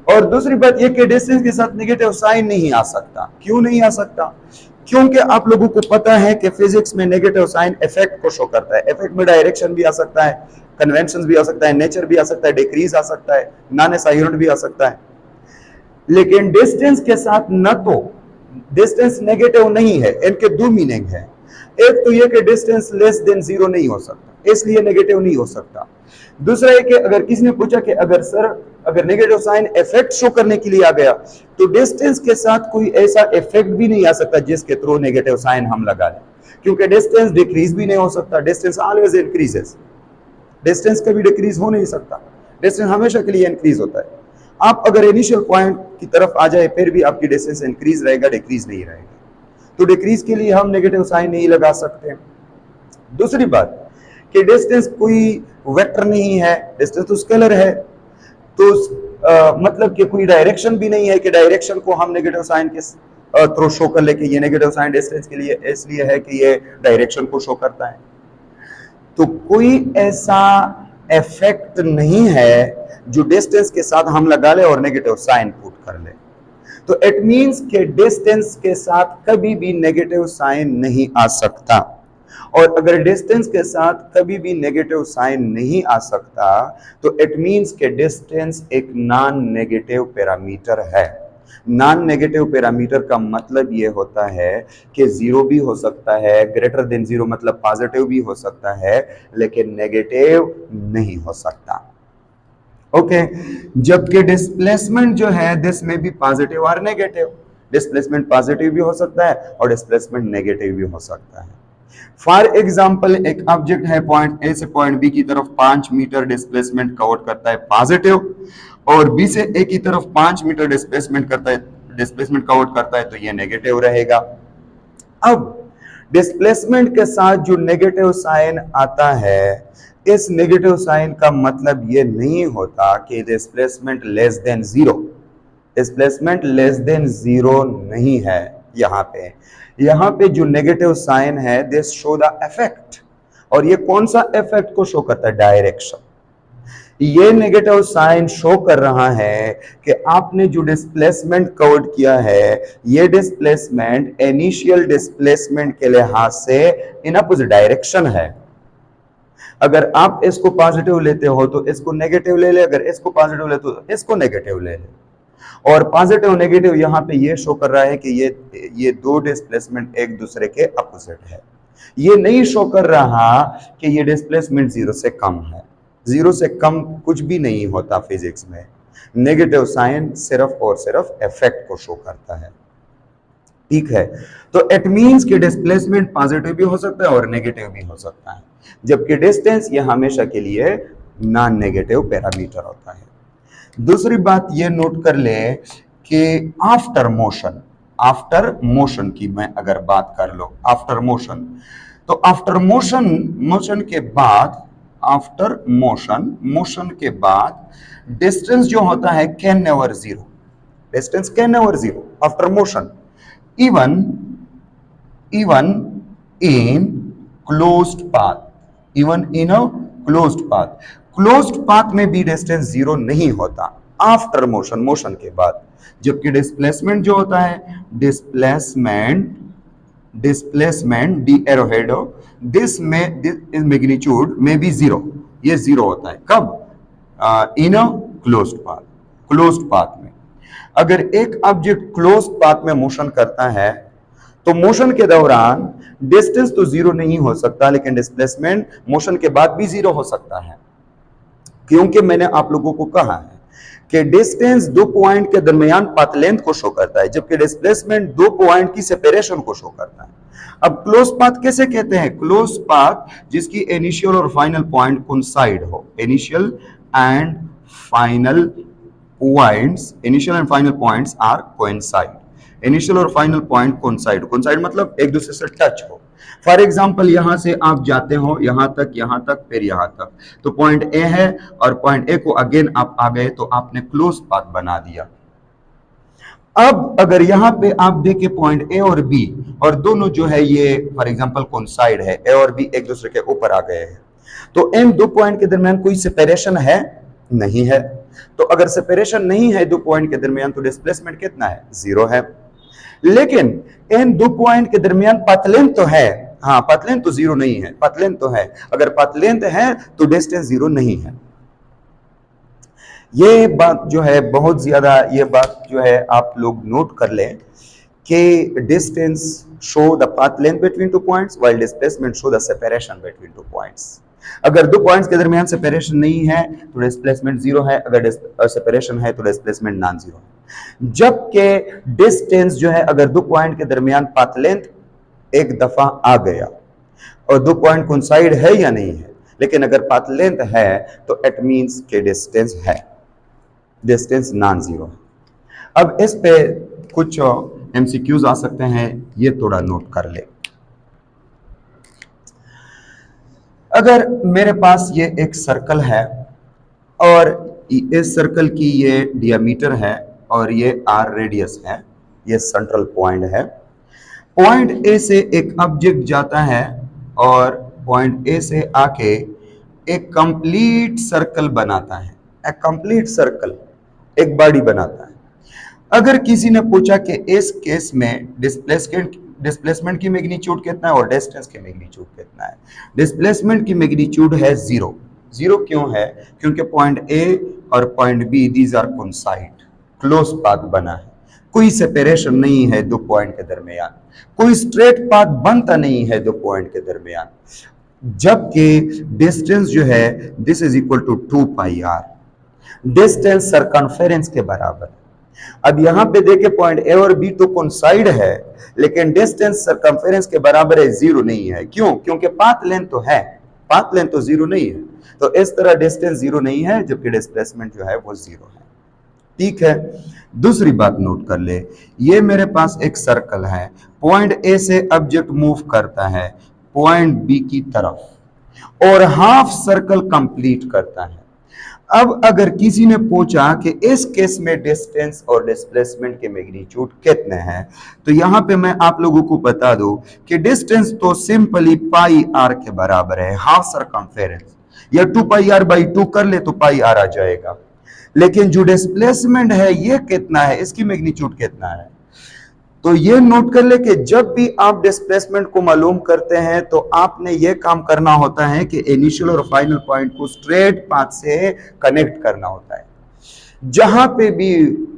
और दूसरी बात यह कि डिस्टेंस के साथ नेगेटिव साइन नहीं आ सकता। क्यों नहीं आ सकता? क्योंकि आप लोगों को पता है कि फिजिक्स में नेगेटिव साइन इफेक्ट को शो करता है। इफेक्ट में डायरेक्शन भी आ सकता है, कन्वेंशन भी आ सकता है, नेचर भी आ सकता है, डिक्रीज आ सकता है, नॉन एस यूनिट भी आ सकता है। लेकिन डिस्टेंस के साथ न तो डिस्टेंस नेगेटिव नहीं है, इनके दो मीनिंग है। एक तो यह कि डिस्टेंस लेस देन जीरो नहीं हो सकता, इसलिए नेगेटिव नहीं हो सकता। दूसरा है कि अगर किसी ने पूछा कि अगर नेगेटिव साइन इफेक्ट शो करने के लिए आ गया, तो डिस्टेंस के साथ कोई ऐसा इफेक्ट भी नहीं आ सकता जिसके थ्रू नेगेटिव साइन हम लगा लें, क्योंकि डिस्टेंस डिक्रीज भी नहीं हो सकता। डिस्टेंस ऑलवेज इंक्रीजेस, डिस्टेंस कभी डिक्रीज हो नहीं सकता, डिस्टेंस हमेशा के लिए इंक्रीज होता है। आप अगर इनिशियल पॉइंट की तरफ आ जाए फिर भी आपकी डिस्टेंस इंक्रीज रहेगा, डिक्रीज नहीं रहेगा। तो डिक्रीज के लिए हम नेगेटिव साइन नहीं लगा सकते। दूसरी बात कि डिस्टेंस कोई वेक्टर नहीं है, डिस्टेंस तो स्केलर है। तो मतलब कि कोई डायरेक्शन भी नहीं है कि डायरेक्शन को हम नेगेटिव साइन के थ्रू शो कर ले कि ये नेगेटिव साइन डिस्टेंस के लिए इसलिए है कि ये डायरेक्शन को शो करता है। तो कोई ऐसा इफेक्ट नहीं है जो डिस्टेंस के साथ हम लगा ले और नेगेटिव साइन पुट कर ले। तो इट मींस कि डिस्टेंस के साथ कभी भी नेगेटिव साइन नहीं आ सकता। और अगर डिस्टेंस के साथ कभी भी नेगेटिव साइन नहीं आ सकता, तो इट मींस कि डिस्टेंस एक नॉन नेगेटिव पैरामीटर है। नॉन नेगेटिव पैरामीटर का मतलब यह होता है कि जीरो भी हो सकता है, ग्रेटर देन जीरो मतलब पॉजिटिव भी हो सकता है, लेकिन नेगेटिव नहीं हो सकता। ओके जबकि डिस्प्लेसमेंट जो है दिस में भी पॉजिटिव और नेगेटिव, डिस्प्लेसमेंट पॉजिटिव भी हो सकता है और डिस्प्लेसमेंट नेगेटिव भी हो सकता है। फॉर एग्जाम्पल एक ऑब्जेक्ट है पॉइंट ए से पॉइंट बी की तरफ 5 मीटर डिस्प्लेसमेंट कवर करता है पॉजिटिव, और बी से ए की तरफ 5 मीटर डिस्प्लेसमेंट कवर करता है, तो ये नेगेटिव रहेगा। अब डिस्प्लेसमेंट के साथ जो नेगेटिव साइन आता है, इस नेगेटिव साइन का मतलब ये नहीं होता कि displacement less than zero. Displacement less than zero नहीं है। यहाँ पे जो नेगेटिव साइन है दिस शो द इफेक्ट, और ये कौन सा इफेक्ट को शो करता है? डायरेक्शन। ये नेगेटिव साइन शो कर रहा है कि आपने जो डिस्प्लेसमेंट कवर्ड किया है, ये डिस्प्लेसमेंट इनिशियल डिस्प्लेसमेंट के लिहाज से इन अपोजिट डायरेक्शन है। अगर आप इसको पॉजिटिव लेते हो तो इसको नेगेटिव ले ले, अगर इसको पॉजिटिव लेते हो तो इसको नेगेटिव ले ले। और पॉजिटिव नेगेटिव यहाँ पे ये शो कर रहा है कि ये दो डिस्प्लेसमेंट एक दूसरे के अपोजिट है। ये नहीं शो कर रहा कि ये डिस्प्लेसमेंट जीरो से कम है। जीरो से कम कुछ भी नहीं होता फिजिक्स में। नेगेटिव साइन सिर्फ और सिर्फ इफेक्ट को शो करता है। ठीक है, तो इट मींस कि डिस्प्लेसमेंट पॉजिटिव भी हो सकता है और नेगेटिव भी हो सकता है, जबकि डिस्टेंस ये हमेशा के लिए नॉन नेगेटिव पैरामीटर होता है। दूसरी बात ये नोट कर ले कि आफ्टर मोशन की मैं अगर बात कर लो, आफ्टर मोशन, तो आफ्टर मोशन के बाद डिस्टेंस जो होता है can never zero. Distance can never zero after motion, even in closed path. Even in a closed path में भी डिस्टेंस जीरो नहीं होता आफ्टर मोशन के बाद। जबकि डिस्प्लेसमेंट जो होता है, displacement D arrowhead this magnitude में भी जीरो। ये 0 होता है। कब? In a closed path. Closed path में अगर एक ऑब्जेक्ट क्लोज्ड पाथ में मोशन करता है तो मोशन के दौरान डिस्टेंस तो 0 नहीं हो सकता, लेकिन डिस्प्लेसमेंट मोशन के बाद भी 0 हो सकता है, क्योंकि मैंने आप लोगों को कहा है कि डिस्टेंस दो पॉइंट के दरमियान पाथ लेंथ को शो करता है, जबकि डिस्प्लेसमेंट दो पॉइंट की सेपरेशन को शो करता है। अब क्लोज पाथ कैसे कहते हैं? क्लोज पाथ जिसकी इनिशियल और फाइनल पॉइंट कोइंसाइड हो। Initial and final points are coincide. Initial और फाइनल पॉइंट कोइंसाइड मतलब एक दूसरे से टच हो। फॉर एग्जाम्पल यहां से आप जाते हो यहां तक फिर यहां तक, तो पॉइंट ए है और पॉइंट ए को अगेन आप आ गए तो आपने क्लोज पाथ बना दिया। अब अगर यहां पे आप देखें पॉइंट ए और बी और दोनों जो है ये फॉर एग्जांपल कोइंसाइड है, ए और बी एक दूसरे के ऊपर आ गए हैं, तो इन दो पॉइंट के दरमियान कोई सेपरेशन है? नहीं है। तो अगर सेपरेशन नहीं है दो पॉइंट के दरमियान तो डिस्प्लेसमेंट कितना है? 0 है। लेकिन इन दो पॉइंट के दरमियान पाथ लेंथ तो है। हाँ, पाथ लेंथ तो 0 नहीं है, पाथ लेंथ तो है। अगर पाथ लेंथ है तो डिस्टेंस 0 नहीं है। ये बात जो है बहुत ज्यादा, ये बात जो है आप लोग नोट कर लें कि distance show the path length between two points while displacement show the separation between two points. अगर दो पॉइंट्स के दरमियान सेपरेशन नहीं है तो डिस्प्लेसमेंट 0 है, अगर सेपरेशन है तो डिस्प्लेसमेंट नॉन 0 है। जबकि डिस्टेंस जो है अगर दो पॉइंट के दरमियान पाथ लेंथ एक दफा आ गया और दो पॉइंट कोइंसाइड है या नहीं है, लेकिन अगर पाथ लेंथ है तो इट मींस के डिस्टेंस है, डिस्टेंस नॉन 0 है। अब इस पे कुछ एमसीक्यूज आ सकते हैं, ये थोड़ा नोट कर ले। अगर मेरे पास ये एक सर्कल है और इस सर्कल की ये डियामीटर है और ये आर रेडियस है, ये सेंट्रल पॉइंट है। पॉइंट ए से एक ऑब्जेक्ट जाता है और पॉइंट ए से आके एक कंप्लीट सर्कल बनाता है, एक कंप्लीट सर्कल, एक बॉडी बनाता है। अगर किसी ने पूछा कि इस केस में डिस्प्लेसमेंट की मैग्नीट्यूड कितना है और डिस्टेंस की मैग्नीट्यूड कितना है? डिस्प्लेसमेंट की मैग्नीट्यूड है 0। 0 क्यों है? क्योंकि पॉइंट ए और point B these are coincide, close path बना है, कोई सेपरेशन नहीं है दो पॉइंट के दरमियान, कोई स्ट्रेट पाथ बनता नहीं है दो पॉइंट के दरमियान। जबकि डिस्टेंस जो है this is equal to 2 pi r, distance circumference के बराबर। अब यहां पे देखे पॉइंट ए और बी तो कोइंसाइड है, लेकिन डिस्टेंस सरकमफेरेंस के बराबर है, 0 नहीं है। क्यों? क्योंकि पाथ लेंथ तो है, पाथ लेंथ तो 0 नहीं है। तो इस तरह डिस्टेंस 0 नहीं है, जबकि डिस्प्लेसमेंट जो है वो 0 है। ठीक है। दूसरी बात नोट कर ले, ये मेरे पास एक सर्कल है, पॉइंट ए से ऑब्जेक्ट मूव करता है पॉइंट बी की तरफ और हाफ सर्कल कंप्लीट करता है। अब अगर किसी ने पूछा कि इस केस में डिस्टेंस और डिस्प्लेसमेंट के मैग्नीट्यूड कितने हैं, तो यहां पे मैं आप लोगों को बता दूं कि डिस्टेंस तो सिंपली पाई आर के बराबर है, हाफ सरकमफेरेंस, या 2 पाई आर बाई 2 कर ले तो पाई आर आ जाएगा। लेकिन जो डिस्प्लेसमेंट है ये कितना है, इसकी मैग्नीट्यूड कितना है? तो ये नोट कर ले कि जब भी आप डिस्प्लेसमेंट को मालूम करते हैं तो आपने ये काम करना होता है कि इनिशियल और फाइनल पॉइंट को स्ट्रेट पाथ से कनेक्ट करना होता है। जहां पे भी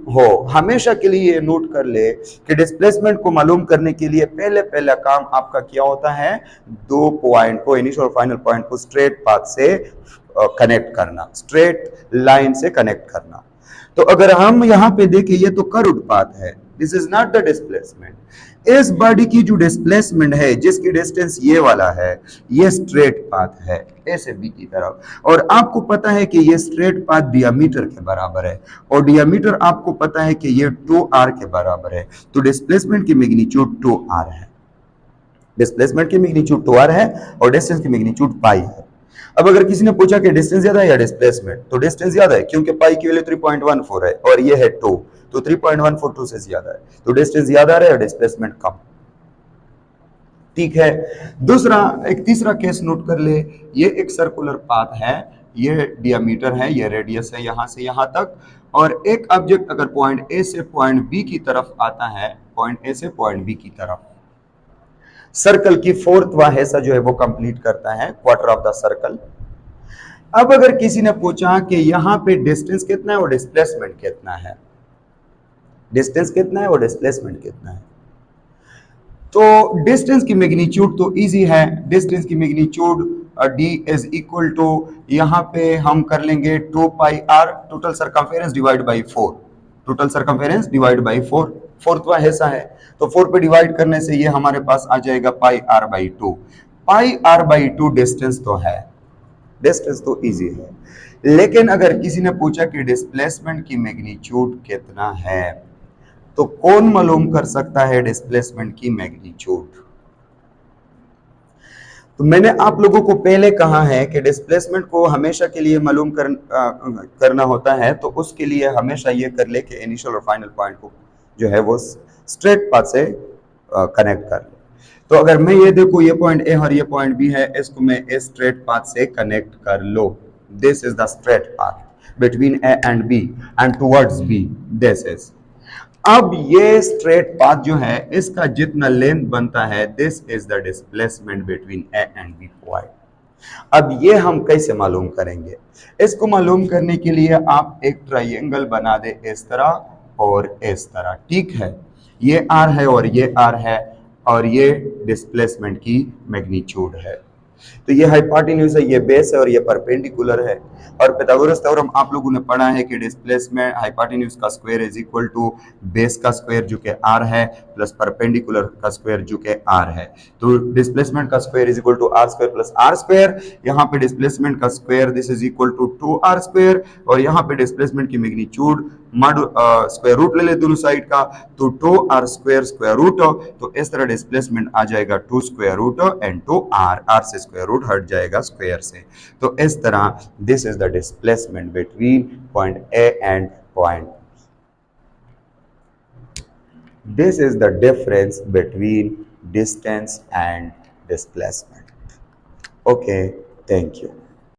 हो हमेशा के लिए ये नोट कर ले कि डिस्प्लेसमेंट को मालूम करने के लिए पहला काम आपका क्या होता है, दो पॉइंट को, इनिशियल और फाइनल पॉइंट को स्ट्रेट पाथ से कनेक्ट करना, स्ट्रेट लाइन से कनेक्ट करना। तो अगर हम यहां पे देखें ये तो कर्व्ड पाथ है, this is not the displacement. इस बॉडी की जो डिस्प्लेसमेंट है जिसकी डिस्टेंस ये वाला है, ये स्ट्रेट पाथ है ए से बी की तरफ, और आपको पता है कि ये स्ट्रेट पाथ डियामीटर के बराबर है और डियामीटर आपको पता है कि ये 2r के बराबर है। तो डिस्प्लेसमेंट की मैग्नीट्यूड 2r है, डिस्प्लेसमेंट की मैग्नीट्यूड 2r है और डिस्टेंस की मैग्नीट्यूड पाई है। अब अगर किसी ने पूछा कि डिस्टेंस ज्यादा है या डिस्प्लेसमेंट, तो डिस्टेंस ज्यादा है क्योंकि पाई की वैल्यू 3.14 है और ये है 2, तो 3.142 से ज्यादा है, तो डिस्टेंस ज्यादा है और डिस्प्लेसमेंट कम। ठीक है। दूसरा एक तीसरा केस नोट कर ले, ये एक सर्कुलर पाथ है, ये डियामीटर है, ये रेडियस है यहां से यहां तक, और एक ऑब्जेक्ट अगर पॉइंट ए से पॉइंट बी की तरफ आता है, पॉइंट ए से पॉइंट बी की तरफ, सर्कल की 4वां हिस्सा जो है वो कंप्लीट करता है, क्वार्टर ऑफ द सर्कल। अब अगर किसी ने पूछा कि यहां पे डिस्टेंस कितना है और डिस्प्लेसमेंट कितना है, डिस्टेंस कितना है और डिस्प्लेसमेंट कितना है, तो डिस्टेंस की मैग्नीट्यूड तो इजी है। डिस्टेंस की magnitude D is equal to, यहां पे हम कर लेंगे 2 pi r total circumference divide by 4, total circumference divide by 4, फोर्थवा हिस्सा है तो 4 पे डिवाइड करने से ये हमारे पास आ जाएगा pi r by 2। Pi r by 2 distance तो है, डिस्टेंस तो इजी है, लेकिन अगर किसी ने पूछा कि डिस्प्लेसमेंट की मैग्नीट्यूड कितना है, तो कौन मालूम कर सकता है डिस्प्लेसमेंट की मैग्नीट्यूड? तो मैंने आप लोगों को पहले कहा है कि डिस्प्लेसमेंट को हमेशा के लिए मालूम करना होता है, तो उसके लिए हमेशा ये कर ले कि इनिशियल और फाइनल पॉइंट को जो है वो स्ट्रेट पाथ से कनेक्ट कर ले। तो अगर मैं ये देखूं ये पॉइंट ए और ये पॉइंट बी है, इसको मैं इस स्ट्रेट पाथ से कनेक्ट कर लो, this is the straight path between A and B and towards B, this is. अब ये स्ट्रेट पाथ जो है इसका जितना लेंथ बनता है, this is the displacement between A and B point. अब ये हम कैसे मालूम करेंगे? इसको मालूम करने के लिए आप एक ट्राइंगल बना दे इस तरह और इस तरह, ठीक है? ये आर है और ये आर है और ये डिस्प्लेसमेंट की मैग्नीट्यूड है। तो ये हाइपोटेन्यूज है, ये बेस है और ये परपेंडिकुलर है। और पिथागोरस थ्योरम आप लोगों ने पढ़ा है कि डिस्प्लेसमेंट हाइपोटेन्यूज का square is equal to base का स्क्वायर जो कि आर है प्लस परपेंडिकुलर का स्क्वायर जो कि आर है। तो डिस्प्लेसमेंट का square is equal to r square plus r square. यहाँ पे डिस्प्लेसमेंट का square this is equal to 2r square, और यहाँ पे डिस्प्लेसमेंट की मैग्नीट्यूड मॉड स्क्वायर रूट ले ले दोनों साइड का, तो 2r स्क्वायर स्क्वायर रूट, तो इस तरह डिस्प्लेसमेंट आ जाएगा 2 square root and 2r, r से स्क्वायर रूट हट जाएगा स्क्वायर से। तो इस तरह this is the displacement between point A and point, this is the difference between distance and displacement. Okay, thank you.